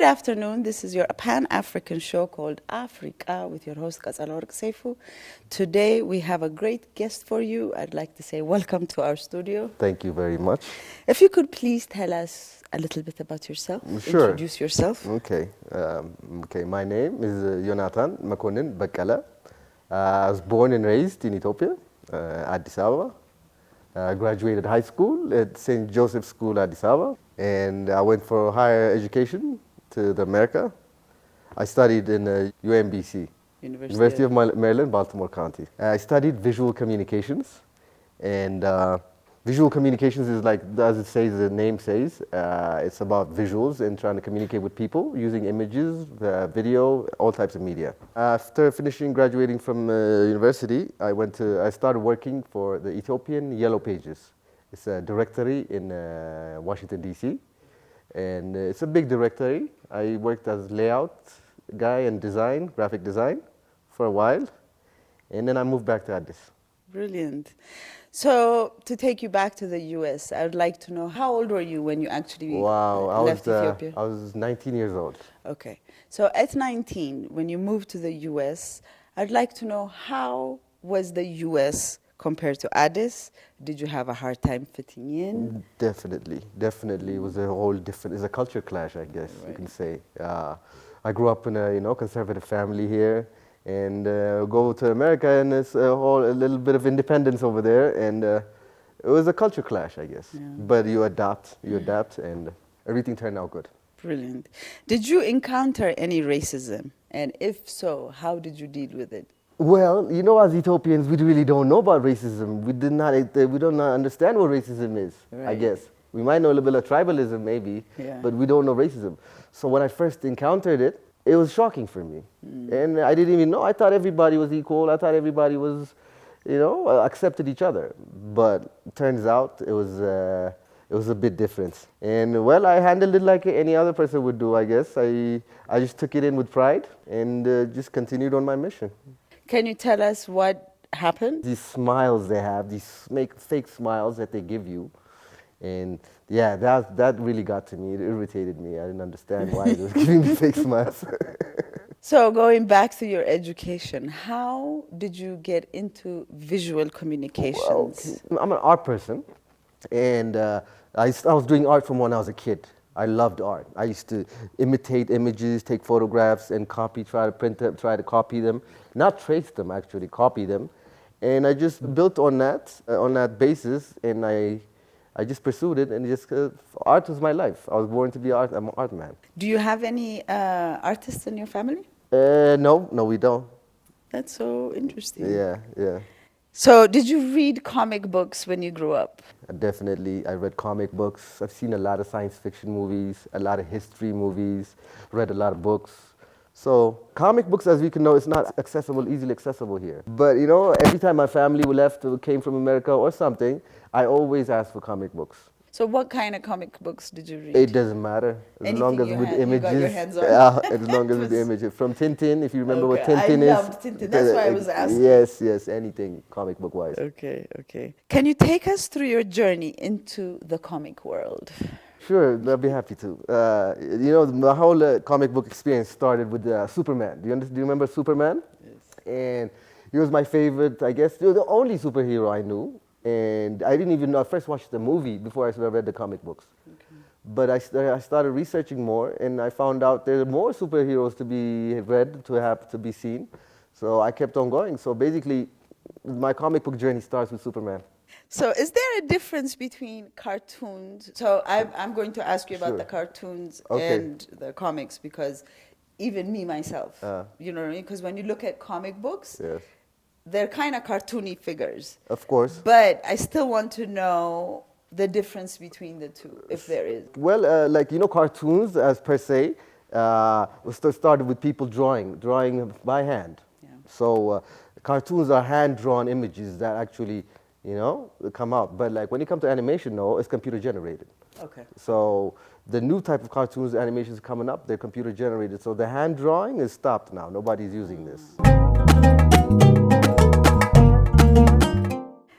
Good afternoon. This is your Pan-African show called Afreeqa with your host Qetselaworq Seifu. Today we have a great guest for you. I'd like to say welcome to our studio. Thank you very much. If you could please tell us a little bit about yourself. Sure. Introduce yourself. Okay. My name is Yonatan Makonnen Bakala. I was born and raised in Ethiopia, Addis Ababa. I graduated high school at St. Joseph's School, Addis Ababa, and I went for higher education to America. I studied in UMBC, University of Maryland, Baltimore County. I studied visual communications, and visual communications is like, as it says, the name says, it's about visuals and trying to communicate with people using images, video, all types of media. After finishing graduating from university, I started working for the Ethiopian Yellow Pages. It's a directory in Washington, D.C., and it's a big directory. I worked as layout guy and design, graphic design, for a while, and then I moved back to Addis. Brilliant. So, to take you back to the U.S., I would like to know, how old were you when you actually left Ethiopia? I was 19 years old. Okay. So, at 19, when you moved to the U.S., I'd like to know, how was the U.S. compared to Addis? Did you have a hard time fitting in? Definitely. It was a whole different, it's a culture clash, I guess you can say. I grew up in a conservative family here, and go to America, and it's a little bit of independence over there, and it was a culture clash, I guess. Yeah. But you adapt, and everything turned out good. Brilliant. Did you encounter any racism? And if so, how did you deal with it? Well, as Ethiopians, we really don't know about racism. We don't understand what racism is, right. I guess. We might know a little bit of tribalism, maybe, but we don't know racism. So when I first encountered it, it was shocking for me. And I didn't even know. I thought everybody was equal. I thought everybody was, accepted each other. But it turns out it was a bit different. And well, I handled it like any other person would do, I guess. I just took it in with pride and just continued on my mission. Can you tell us what happened? These smiles they have, these fake smiles that they give you. And yeah, that really got to me. It irritated me. I didn't understand why it was giving me fake smiles. So going back to your education, how did you get into visual communications? Well, I'm an art person, and I was doing art from when I was a kid. I loved art. I used to imitate images, take photographs, and try to print them, try to copy them. Not trace them, actually, copy them. And I just built on that basis, and I just pursued it, and art was my life. I was born to be I'm an art man. Do you have any artists in your family? No, we don't. That's so interesting. Yeah. So, did you read comic books when you grew up? Definitely. I read comic books. I've seen a lot of science fiction movies, a lot of history movies, read a lot of books. So, comic books, as we can know, it's not easily accessible here. But, every time my family came from America or something, I always asked for comic books. So what kind of comic books did you read? It doesn't matter. As long as with images. You got your hands on. As long as with the images. From Tintin, if you remember what Tintin is. I loved Tintin. That's why I was asking. Yes, anything comic book wise. Okay. Can you take us through your journey into the comic world? Sure, I'll be happy to. My whole comic book experience started with Superman. Do you remember Superman? Yes. And he was my favorite, I guess, the only superhero I knew. And I didn't even know. I first watched the movie before I read the comic books. Okay. But I started researching more, and I found out there are more superheroes to be read, to be seen. So I kept on going. So basically, my comic book journey starts with Superman. So is there a difference between cartoons? So I'm going to ask you about the cartoons and the comics, because even me myself, you know what I mean? Because when you look at comic books, yes, they're kind of cartoony figures. Of course. But I still want to know the difference between the two, if there is. Well, cartoons, as per se, started with people drawing by hand. Yeah. So cartoons are hand-drawn images that actually, come out. But when you come to animation, it's computer generated. Okay. So the new type of cartoons, animations coming up, they're computer generated. So the hand drawing is stopped now. Nobody's using this.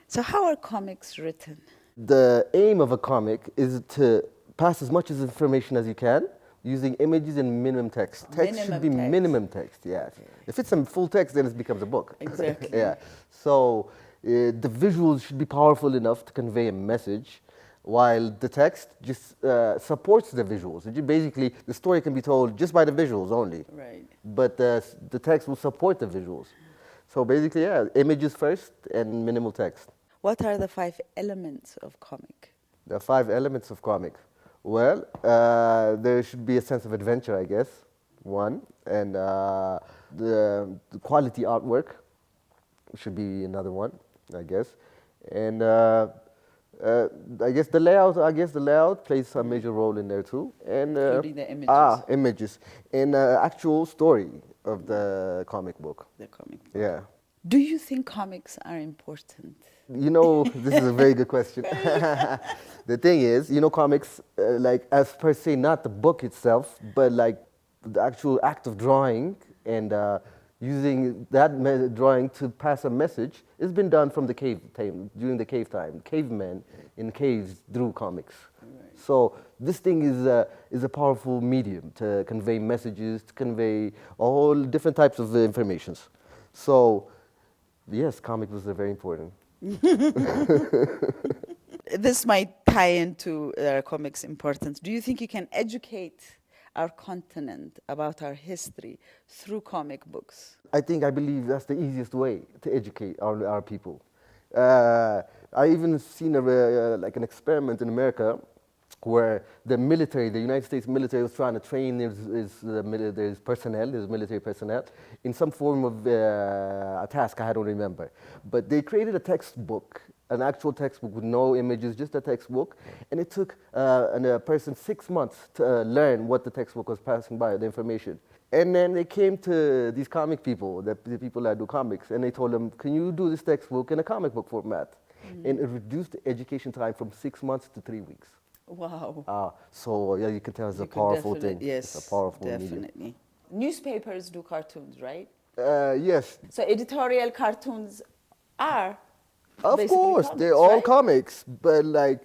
So how are comics written? The aim of a comic is to pass as much information as you can, using images and minimum text. Text should be minimum text, yes. Okay. If it's a full text, then it becomes a book. Exactly. Yeah. So the visuals should be powerful enough to convey a message, while the text just supports the visuals. Basically, the story can be told just by the visuals only. Right. But the text will support the visuals. So basically, yeah, images first and minimal text. What are the 5 elements of comic? The 5 elements of comic. Well, there should be a sense of adventure, I guess, one. And the quality artwork should be another one, I guess. And I guess the layout plays a major role in there too. And including the images. Images. And actual story of the comic book. The comic book. Yeah. Do you think comics are important? You know, this is a very good question. The thing is, you know, comics, like as per se, not the book itself, but like the actual act of drawing and using that drawing to pass a message has been done from the cave time, during the cave time. Cavemen in caves drew comics. Right. So this thing is a powerful medium to convey messages, to convey all different types of information. So yes, comic books are very important. This might tie into comics' importance. Do you think you can educate our continent about our history through comic books? I believe that's the easiest way to educate our people. I even seen like an experiment in America where the United States military was trying to train his military personnel in some form of a task, I don't remember. But they created a textbook, an actual textbook with no images, just a textbook. And it took a person 6 months to learn what the textbook was passing by, the information. And then they came to these comic people, the people that do comics, and they told them, can you do this textbook in a comic book format? Mm-hmm. And it reduced the education time from 6 months to 3 weeks. Wow. So yeah, you can tell it's a powerful thing. Yes, it's a powerful definitely. Medium. Newspapers do cartoons, right? Yes. So editorial cartoons are of course, comics, they're all comics, but like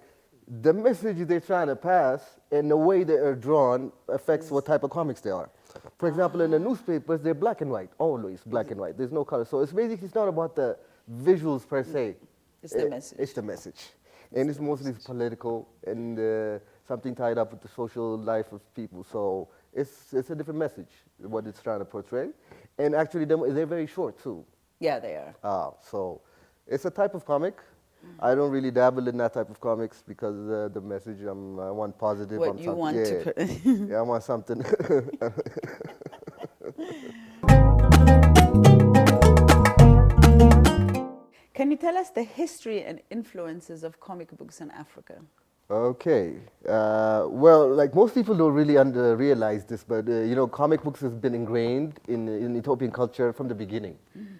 the message they're trying to pass and the way they are drawn affects what type of comics they are. For example, in the newspapers, they're black and white, always black and white. There's no color. So it's not about the visuals per se. It's the message. It's the message. And it's mostly political and something tied up with the social life of people. So it's a different message, what it's trying to portray. And actually, they're very short, too. Yeah, they are. So it's a type of comic. I don't really dabble in that type of comics because the message, I want positive. What you want to put. Yeah, I want something. Can you tell us the history and influences of comic books in Africa? Okay. Well, like most people don't really realize this, but you know, comic books has been ingrained in Ethiopian culture from the beginning.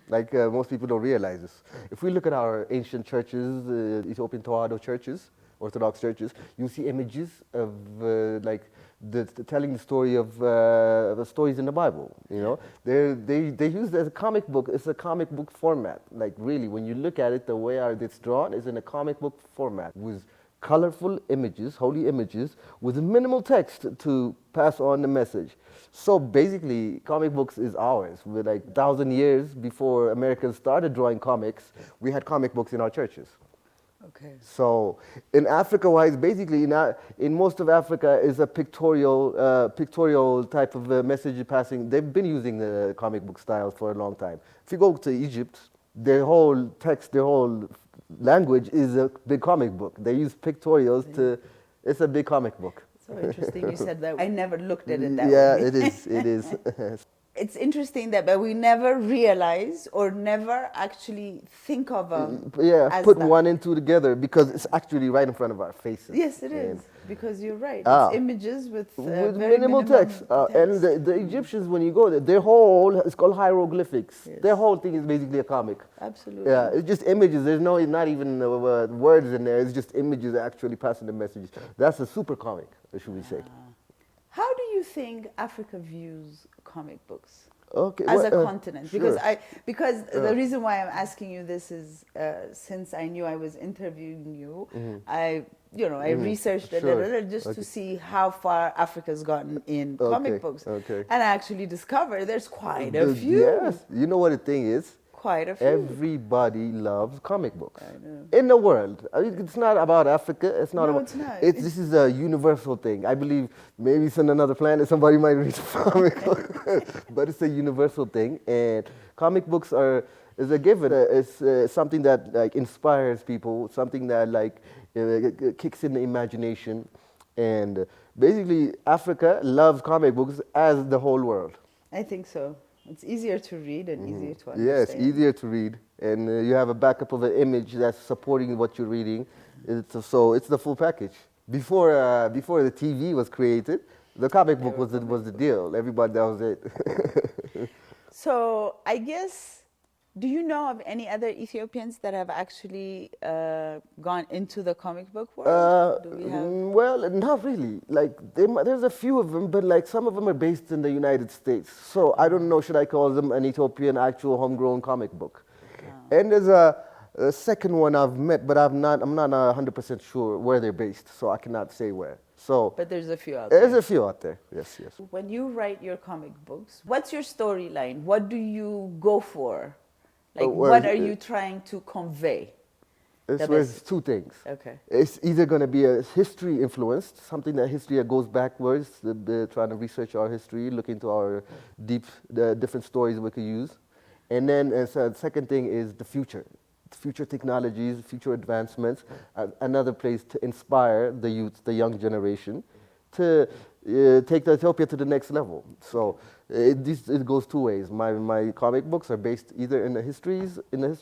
Like most people don't realize this. If we look at our ancient churches, Ethiopian Tawado churches, Orthodox churches, you see images of like telling the story of the stories in the Bible. You know, they use it as a comic book. It's a comic book format. Like really, when you look at it, the way it's drawn is in a comic book format with colorful images, holy images, with minimal text to pass on the message. So basically, comic books is ours. We're like 1,000 years before Americans started drawing comics, we had comic books in our churches. Okay. So in Africa-wise, basically in most of Africa is a pictorial type of message passing. They've been using the comic book style for a long time. If you go to Egypt, their whole text, their whole language is a big comic book. They use pictorials it's a big comic book. So interesting you said that. I never looked at it that way. Yeah, it is. It's interesting that but we never realize or never actually think of put one and two together because it's actually right in front of our faces. Yes, it is. Because you're right. It's images with minimal text. And the Egyptians, when you go there, it's called hieroglyphics. Yes. Their whole thing is basically a comic. Absolutely. Yeah, it's just images. There's not even words in there. It's just images actually passing the message. That's a super comic, should we say. How do you think Africa views comic books as a continent? Sure. Because the reason why I'm asking you this is since I knew I was interviewing you, I I researched just to see how far Africa's gotten in comic books. Okay. And I actually discovered there's quite a few. Yes. You know what the thing is? Quite a few. Everybody loves comic books. I know. In the world. I mean, it's not about Africa. It's not it's not. This is a universal thing. I believe maybe it's on another planet somebody might read a comic book. But it's a universal thing. And comic books is a given. It's something that like inspires people, something that like kicks in the imagination. And basically, Africa loves comic books as the whole world. I think so. It's easier to read and easier to understand. Yes, easier to read. And you have a backup of an image that's supporting what you're reading. So it's the full package. Before the TV was created, the comic book was the deal. Everybody, that was it. So I guess, do you know of any other Ethiopians that have actually gone into the comic book world? Do we have? Well, not really. Like there's a few of them, but like some of them are based in the United States. So I don't know, should I call them an Ethiopian actual homegrown comic book? Oh. And there's a second one I've met, but I'm not 100% sure where they're based, so I cannot say where. So, but there's a few out there. There's a few out there, yes. When you write your comic books, what's your storyline? What do you go for? Like, what are you trying to convey? It's two things. Okay. It's either going to be a history influenced, something that history that goes backwards, trying to research our history, look into our different stories we could use. And then the second thing is the future technologies, future advancements, another place to inspire the youth, the young generation, to take Ethiopia to the next level. So it goes two ways. My comic books are based either in the history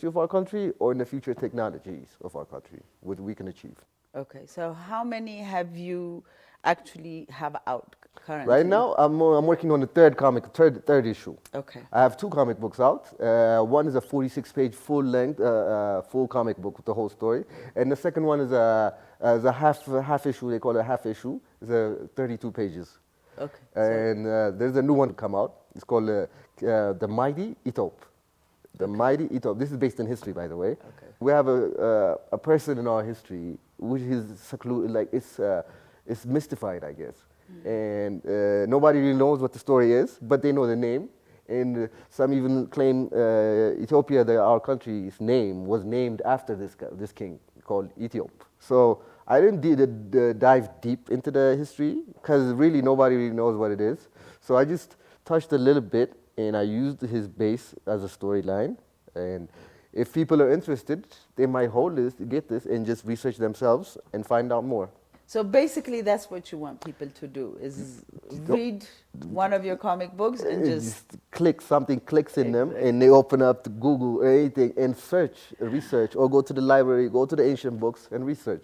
of our country or in the future technologies of our country, what we can achieve. Okay, so how many have you actually have out currently? Right now, I'm working on the third issue. Okay. I have two comic books out. One is a 46-page full-length, full comic book with the whole story, and the second one is a half issue. They call it a half issue. It's 32 pages. Okay. And there's a new one to come out. It's called The Mighty Ethiope. The Mighty Ethiope. This is based in history, by the way. Okay. We have a person in our history which is secluded, like it's mystified, I guess. And nobody really knows what the story is, but they know the name. And some even claim Ethiopia, our country's name, was named after this king called Ethiop. So I didn't dive deep into the history because really nobody really knows what it is. So I just touched a little bit, and I used his base as a storyline. And if people are interested, they might get this, and just research themselves and find out more. So basically, that's what you want people to do, is read one of your comic books and just something clicks in them, and they open up to Google or anything and research, or go to the library, go to the ancient books and research.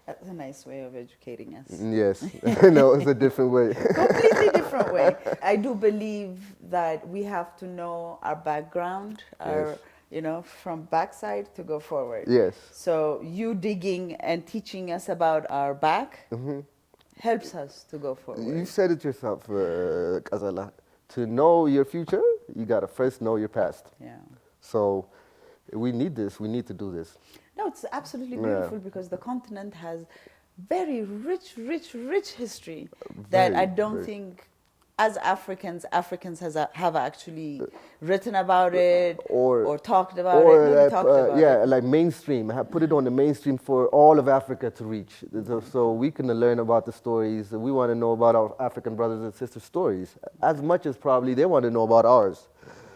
That's a nice way of educating us. Yes, no, it's a different way. Completely different way. I do believe that we have to know our background, from backside to go forward. Yes. So you digging and teaching us about our back helps us to go forward. You said it yourself, Qetsela. To know your future, you got to first know your past. Yeah. So we need this. We need to do this. No, it's absolutely beautiful because the continent has very rich history that I don't think as Africans have actually written about it or talked about it. Like mainstream. Put it on the mainstream for all of Africa to reach. So we can learn about the stories. We want to know about our African brothers and sisters' stories as much as probably they want to know about ours.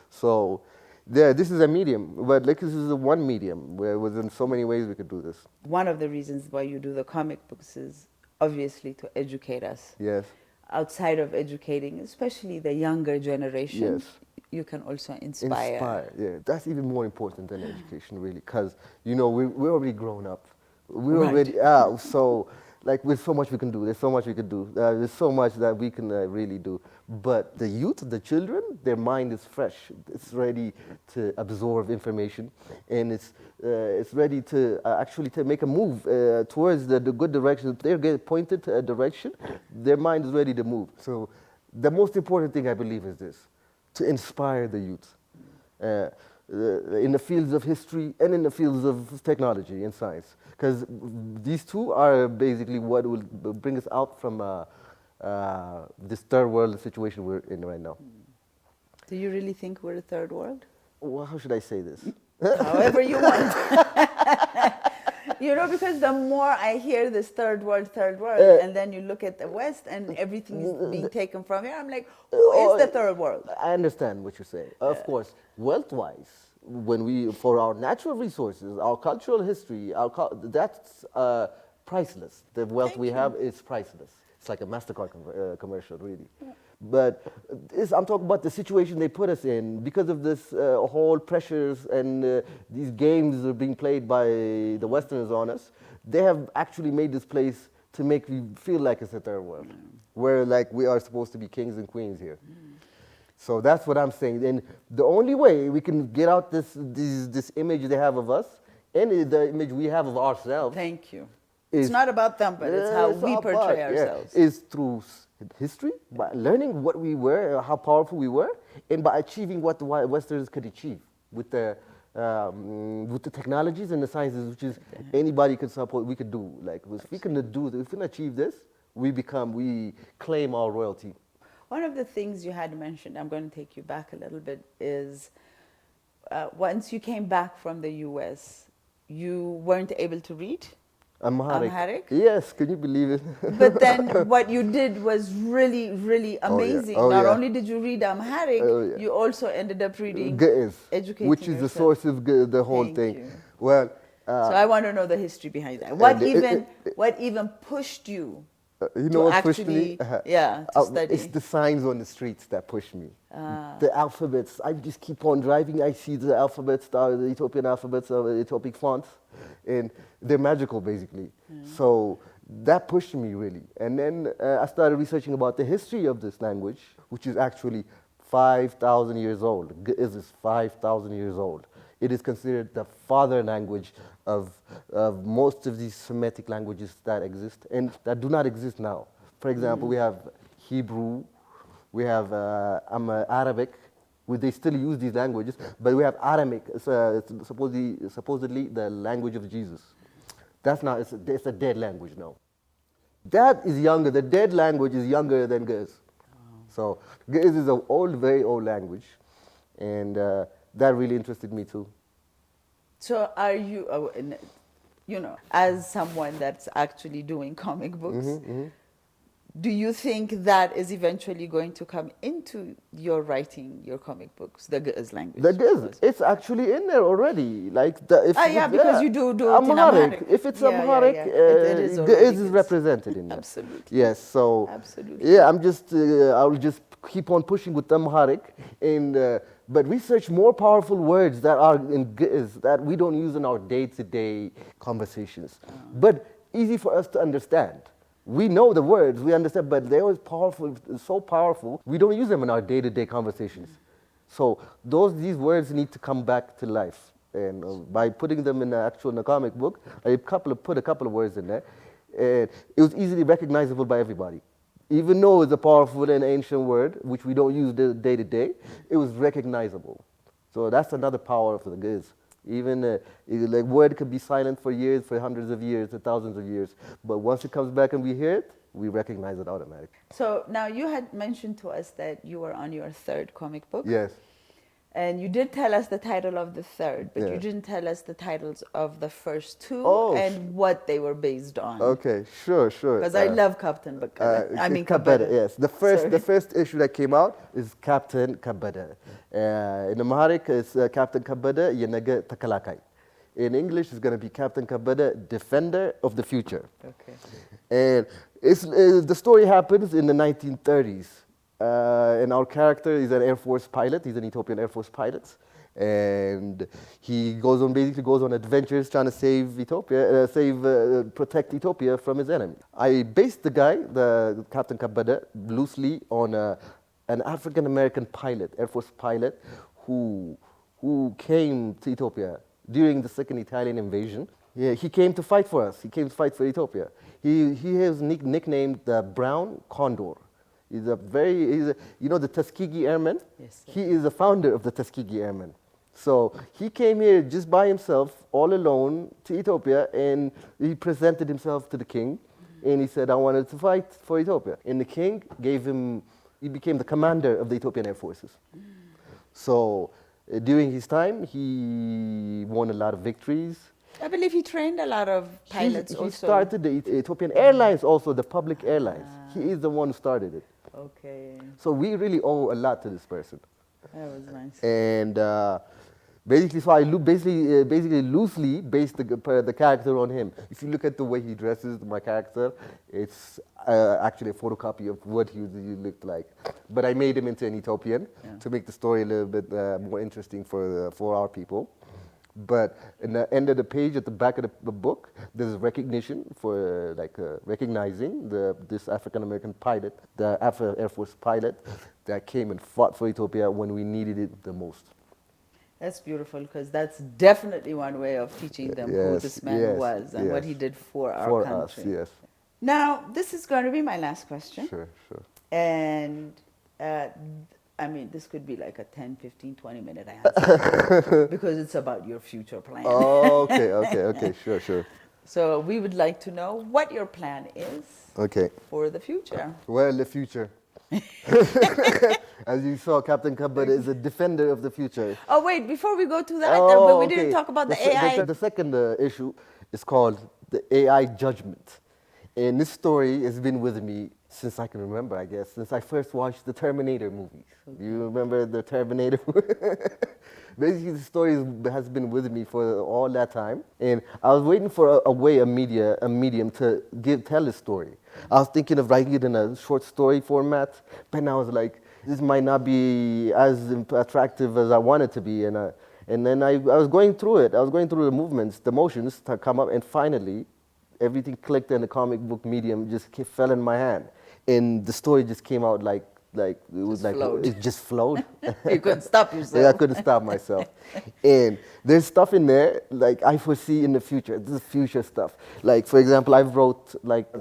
So this is a medium, but this is one medium where within so many ways we could do this. One of the reasons why you do the comic books is obviously to educate us. Yes. Outside of educating, especially the younger generation, yes, you can also inspire. Yeah, that's even more important than education, really, because we're already grown up. We're already out. So, like, there's so much we can do. There's so much we could do. There's so much that we can really do. But the youth, the children, their mind is fresh. It's ready to absorb information, and it's ready to actually to make a move towards the good direction. If they get pointed to a direction, their mind is ready to move. So the most important thing I believe is this: to inspire the youth. in the fields of history and in the fields of technology and science. Because these two are basically what will bring us out from this third world situation we're in right now. Do you really think we're a third world? Well, how should I say this? However you want. You know, because the more I hear this third world, and then you look at the West and everything is being taken from here, I'm like, who is the third world? I understand what you're saying. Of course, wealth-wise, when for our natural resources, our cultural history, that's priceless. The wealth we have is priceless. It's like a MasterCard commercial, really. But I'm talking about the situation they put us in because of this whole pressures and these games are being played by the Westerners on us. They have actually made this place to make me feel like it's a third world, where like we are supposed to be kings and queens here. So that's what I'm saying. And the only way we can get out this image they have of us and the image we have of ourselves. Thank you. It's not about them, but it's how we portray ourselves. Is through history, by learning what we were, how powerful we were, and by achieving what the Westerners could achieve with the technologies and the sciences, which is anybody could support. We could do like if we can achieve this, we claim our royalty. One of the things you had mentioned, I'm going to take you back a little bit, is once you came back from the U.S., you weren't able to read. Amharic? Yes, can you believe it? But then what you did was really, really amazing. Not only did you read Amharic, you also ended up reading educating which is the source of the whole thing. You. Well, so I want to know the history behind that. What even pushed you you know to what pushed actually, me? to study? It's the signs on the streets that push me. The alphabets. I just keep on driving. I see the alphabets, the Ethiopian alphabets, the Ethiopic fonts, and they're magical, basically. So that pushed me, really. And then I started researching about the history of this language, which is actually 5,000 years old. Ge'ez is 5,000 years old. It is considered the father language of most of these Semitic languages that exist and that do not exist now. For example, we have Hebrew, we have Arabic. They still use these languages, but we have Aramaic. It's supposedly the language of Jesus. That's not. It's a dead language now. That is younger. The dead language is younger than Ge'ez. So Ge'ez is an very old language, and that really interested me too. So are you, as someone that's actually doing comic books, do you think that is eventually going to come into your writing your comic books, the Ge'ez language? The Ge'ez, it's actually in there already. Because you do Amharic. Amharic. If it's Amharic, Ge'ez is represented in there. Absolutely. Yes, so absolutely. Yeah, I'll just keep on pushing with Amharic, but research more powerful words that are in Ge'ez that we don't use in our day-to-day conversations, but easy for us to understand. We know the words, we understand, but they're always powerful, so powerful, we don't use them in our day-to-day conversations. So these words need to come back to life. And by putting them in the comic book, I put a couple of words in there, and it was easily recognizable by everybody. Even though it's a powerful and ancient word, which we don't use day-to-day, it was recognizable. So that's another power of the Ge'ez. Even like word could be silent for years, for hundreds of years, for thousands of years. But once it comes back and we hear it, we recognize it automatically. So now you had mentioned to us that you were on your third comic book. Yes. And you did tell us the title of the third, but you didn't tell us the titles of the first two and what they were based on. Okay, sure. Because I love Captain Kabada. Yes, the first issue that came out is Captain Kabada. In Amharic, it's Captain Kabada Yenege Takalakai. In English, it's going to be Captain Kabada, Defender of the Future. Okay. And the story happens in the 1930s. And our character is an Air Force pilot. He's an Ethiopian Air Force pilot. And he basically goes on adventures trying to save Ethiopia, protect Ethiopia from his enemy. I based the guy, the Captain Kabada, loosely on an African-American pilot, Air Force pilot, who came to Ethiopia during the second Italian invasion. Yeah, he came to fight for us. He came to fight for Ethiopia. He is nicknamed the Brown Condor. He's the Tuskegee Airmen. Yes, sir. He is the founder of the Tuskegee Airmen. So he came here just by himself, all alone, to Ethiopia, and he presented himself to the king, and he said, I wanted to fight for Ethiopia. And the king he became the commander of the Ethiopian Air Forces. So during his time, he won a lot of victories. I believe he trained a lot of pilots also. He started the Ethiopian Airlines also, the public airlines. He is the one who started it. Okay. So we really owe a lot to this person. That was nice. And basically, so I basically loosely based the character on him. If you look at the way he dresses, my character, it's actually a photocopy of what he looked like. But I made him into an Ethiopian to make the story a little bit more interesting for our people. But in the end of the page, at the back of the book, there's recognition for recognizing this African American pilot, the Air Force pilot that came and fought for Ethiopia when we needed it the most. That's beautiful, because that's definitely one way of teaching them who this man was and what he did for our country. For us, yes. Now, this is going to be my last question. Sure. And I mean, this could be like a 10, 15, 20-minute answer because it's about your future plan. Oh, okay, sure. So we would like to know what your plan is for the future. Well, the future. As you saw, Captain Kabad is a defender of the future. Oh, wait, before we go to that, but we didn't talk about the AI. The second issue is called the AI judgment. And this story has been with me since I can remember, I guess, since I first watched the Terminator movies. You remember the Terminator? Basically, the story has been with me for all that time. And I was waiting for a medium to tell a story. I was thinking of writing it in a short story format, but now I was like, this might not be as attractive as I want it to be. And then I was going through it. I was going through the movements, the motions to come up, and finally, everything clicked and the comic book medium just fell in my hand. And the story just came out it just flowed. You couldn't stop yourself. Yeah, I couldn't stop myself. And there's stuff in there like I foresee in the future. This is future stuff. Like, for example, I've wrote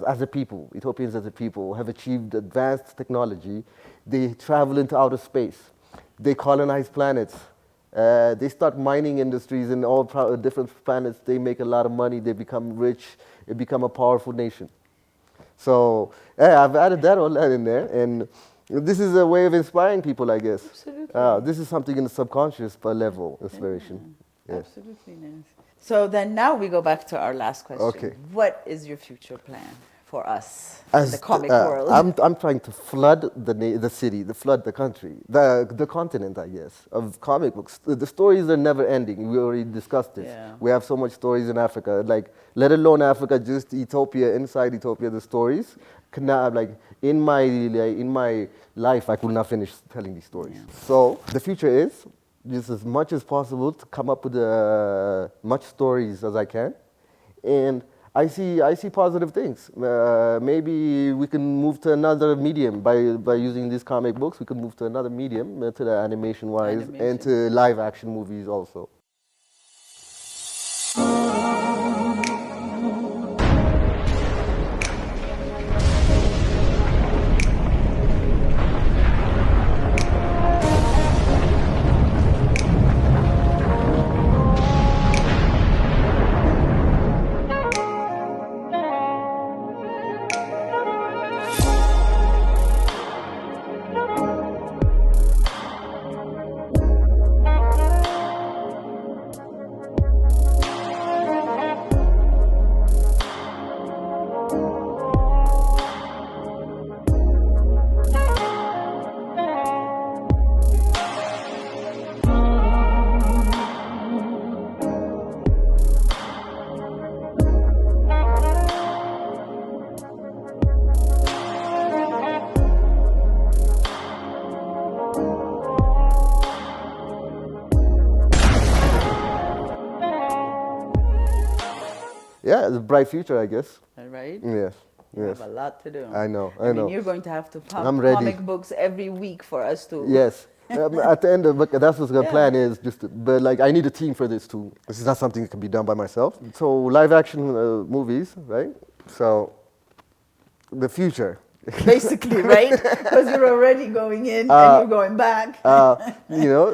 as a people, Ethiopians as a people have achieved advanced technology. They travel into outer space. They colonize planets. They start mining industries in all different planets. They make a lot of money. They become rich. They become a powerful nation. So I've added that all that in there, and this is a way of inspiring people, I guess. Absolutely. This is something in the subconscious level, inspiration. Yeah. Yes. Absolutely nice. So then now we go back to our last question. Okay. What is your future plan for us in the comic world? I'm trying to flood the city, flood the country, the continent, I guess, of comic books. The stories are never ending. We already discussed this. Yeah. We have so much stories in Africa, let alone Africa, just Ethiopia, inside Ethiopia, the stories. In my life, I could not finish telling these stories. Yeah. So the future is just as much as possible to come up with much stories as I can, and I see positive things. Maybe we can move to another medium by using these comic books. We can move to another medium, to the animation-wise, and to live-action movies also. Yeah, it's a bright future, I guess. Right? Yes. You have a lot to do. I know. I mean, you're going to have to pump comic books every week for us to. Yes. At the end of it, that's what the plan is. But I need a team for this too. This is not something that can be done by myself. So live action movies, right? So the future basically, right? Because you're already going in and you're going back. You know,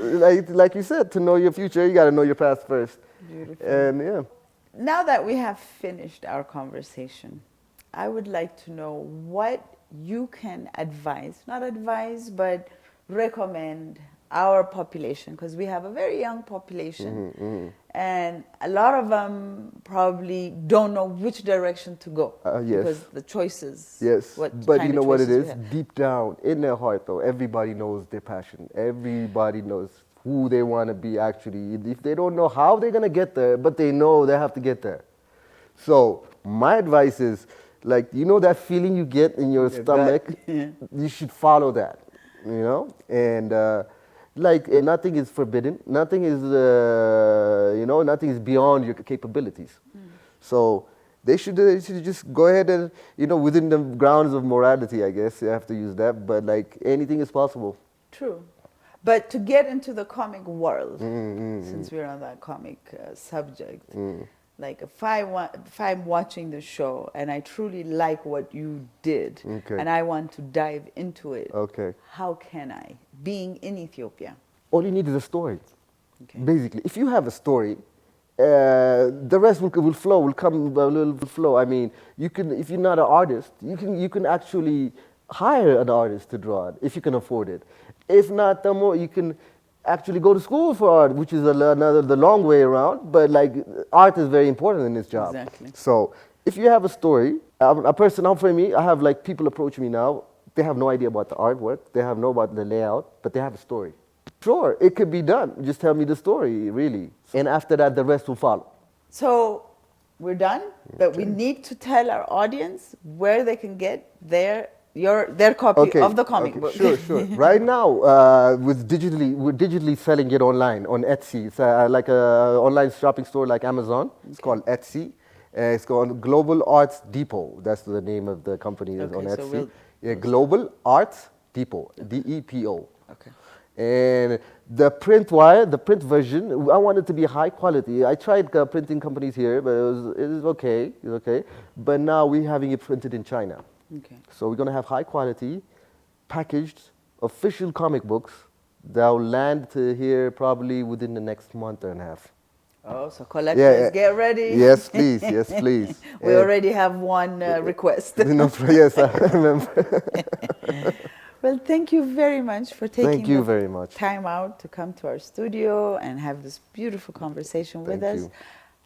like you said, to know your future, you got to know your past first. Beautiful. And yeah. Now that we have finished our conversation, I would like to know what you can advise, but recommend our population, because we have a very young population, and a lot of them probably don't know which direction to go because the choices. Yes, but you know what it is? Deep down in their heart, though, everybody knows their passion. Everybody knows who they want to be, actually. If they don't know how they're going to get there, but they know they have to get there. So my advice is, like, you know that feeling you get in your stomach? You should follow that, you know? And like, nothing is forbidden. Nothing is, you know, nothing is beyond your capabilities. So they should just go ahead and, you know, within the grounds of morality, I guess, you have to use that. But, like, anything is possible. True. But to get into the comic world, since we're on that comic subject, like if I'm watching the show and I truly like what you did, and I want to dive into it, how can I, being in Ethiopia? All you need is a story. Basically, if you have a story, the rest will flow. I mean, you can, if you're not an artist, you can actually hire an artist to draw it if you can afford it. If not, the more you can actually go to school for art, which is the long way around. But, like, art is very important in this job. Exactly. So if you have a story, a person, for me, I have, like, people approach me now. They have no idea about the artwork. They have no about the layout, but they have a story. Sure, it could be done. Just tell me the story, really. And after that, the rest will follow. So we're done, but we need to tell our audience where they can get their copy of the comic book. Sure. Right now, we're digitally selling it online on Etsy. It's like an online shopping store like Amazon. It's called Etsy. It's called Global Arts Depot. That's the name of the company on Etsy. Global Arts Depot, DEPO. Okay. And the print version, I want it to be high quality. I tried printing companies here, but it was okay. But now we're having it printed in China. Okay. So we're going to have high quality, packaged, official comic books that will land here probably within the next month and a half. Oh, so collectors, get ready. Yes, please. Yes, please. We already have one request. Yes, I remember. Well, thank you very much for taking time out to come to our studio and have this beautiful conversation with us.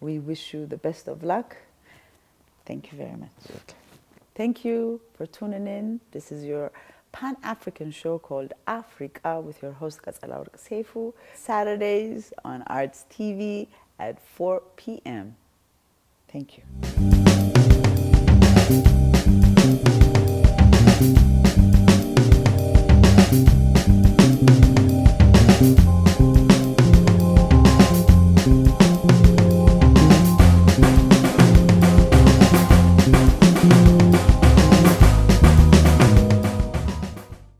We wish you the best of luck. Thank you very much. Okay. Thank you for tuning in. This is your Pan-African show called Afreeqa with your host Qetselaworq, Saturdays on Arts TV at 4 p.m. Thank you.